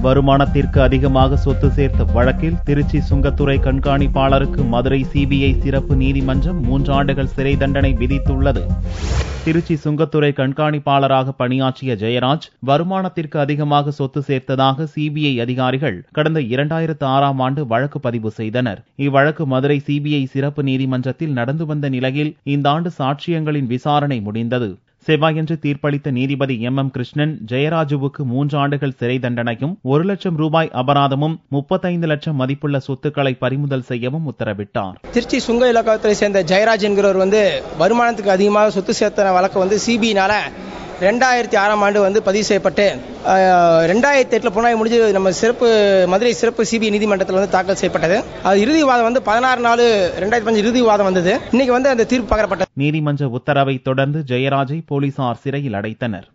வருமானத்திற்கு அதிகமாக சொத்து சேர்த்த வழக்கில் திருச்சி சுங்கத்துறை கண்காணிப்பாளருக்கு மதுரை சிபிஐ சிறப்பு நீதிமன்றம் 3 ஆண்டுகள் சிறை தண்டனை விதித்துள்ளது. திருச்சி சுங்கத்துறை கண்காணிப்பாளராக பணியாற்றிய ஜெயராஜ் வருமானத்திற்கு அதிகமாக சொத்து சேர்த்ததாக சிபிஐ அதிகாரிகள் கடந்த 2006ஆம் ஆண்டு வழக்கு பதிவு செய்தனர். இவ்வழக்கு மதுரை சிபிஐ சிறப்பு நீதிமன்றத்தில் நடந்து வந்த நிலையில் இந்த ஆண்டு சாட்சியங்களின் விசாரணை முடிந்தது. செவ்வாயன்று தீர்ப்பளித்த நீதிபதி M.M. கிருஷ்ணன் ஜெயராஜுவுக்கு 3 ஆண்டுகள் சிறை தண்டனையும் 1 லட்சம் ரூபாய் அபராதமும் 35 லட்சம் மதிப்புள்ள சொத்துக்களை பறிமுதல் செய்யவும் உத்தரவிட்டார். திருச்சி சுங்க இலாக்காத்துறை சேர்ந்த ஜெயராஜ் என்கிறவர் வருமானத்துக்கு அதிகமாக சொத்து சேர்த்த வழக்கு சிபிஐனால 2006ஆம் ஆண்டு பதிவு செய்யப்பட்டு 2008 புலனாய்வு முடிஞ்சு நம்ம மதுரை சிறப்பு சிபிஐ நீதிமன்றத்தில் தாக்கல் செய்யப்பட்டது. அது இறுதி வாதம் 16/4/2005 இறுதி வாதம் வந்தது. இன்னைக்கு அந்த தீர்ப்பு பகரப்பட்டது. நீதிமன்ற உத்தரவை தொடர்ந்து ஜெயராஜை போலீசார் சிறையில் அடைத்தனர்.